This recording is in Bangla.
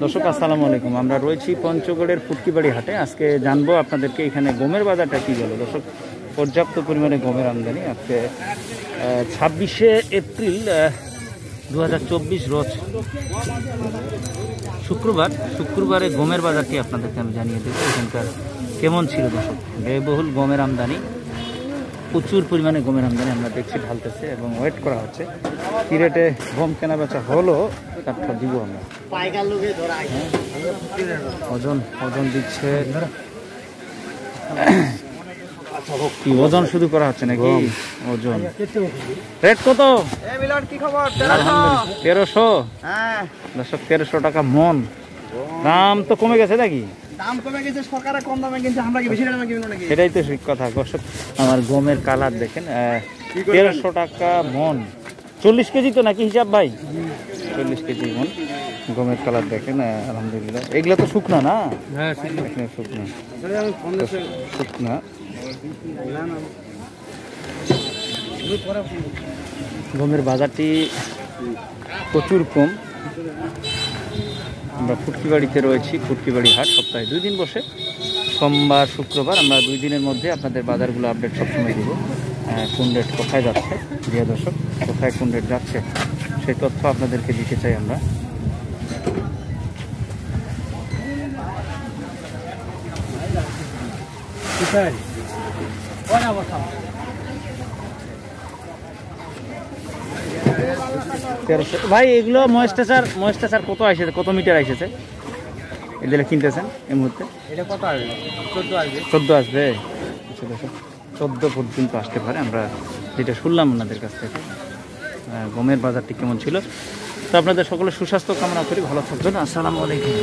দর্শক আসসালামু আলাইকুম। আমরা রয়েছি পঞ্চগড়ের ফুটকিবাড়ি হাটে। আজকে জানবো আপনাদেরকে এখানে গমের বাজারটা কী গেল। দর্শক, পর্যাপ্ত পরিমাণে গমের আমদানি। আজকে 26শে এপ্রিল 2024 রোজ শুক্রবারে গমের বাজারটি আপনাদেরকে আমি জানিয়ে দেবো এখানকার কেমন ছিল। দর্শক, ব্যয়বহুল গমের আমদানি, প্রচুর পরিমাণে গমের আমদানি আমরা দেখছি ঢালতেছে এবং ওয়েট করা হচ্ছে কি রেটে গম কেনা বেচা হলো তারপর দিব আমরা। ওজন দিচ্ছে কি? ওজন শুধু করা হচ্ছে নাকি? ওজন রেট কত? 1300। দর্শক, 1300 টাকা মন। দাম তো কমে গেছে নাকি? দাম কমে গেছে, সরকারে কম দামে কিনছে, আমরা কি বেশি দামে কিনবো নাকি? সেটাই তো ঠিক কথা। দর্শক, আমার গমের কালার দেখেন, 1300 টাকা মন। 40 কেজি তো নাকি হিসাব ভাই? 40 কেজি মন গমের কালার দেখেন। আলহামদুলিল্লাহ। এগুলো তো শুকনা না? হ্যাঁ, শুকনা। গমের বাজারটি প্রচুর কম। আমরা ফুটকিবাড়িতে রয়েছি। ফুটকিবাড়ি হাট সপ্তাহে 2 দিন বসে, সোমবার শুক্রবার। আমরা 2 দিনের মধ্যে আপনাদের বাজারগুলো আপডেট সবসময় দিব। কোন রেট কোথায় যাচ্ছে, প্রিয় দর্শক, কোথায় কোন রেট যাচ্ছে সেই তথ্য আপনাদেরকে দিতে চাই আমরা। ভাই, এগুলো ময়েস্টাচার কত আসছে, কত মিটার আসছে এগুলো কিনতেছেন এই মুহূর্তে? এটা কত আসবে? 14 আসবে। 14 পর্যন্ত আসতে পারে। আমরা যেটা শুনলাম ওনাদের কাছ থেকে। গমের বাজারটি কেমন ছিল তো আপনাদের সকলের সুস্বাস্থ্য কামনা করি। ভালো থাকবেন। আসসালামু আলাইকুম।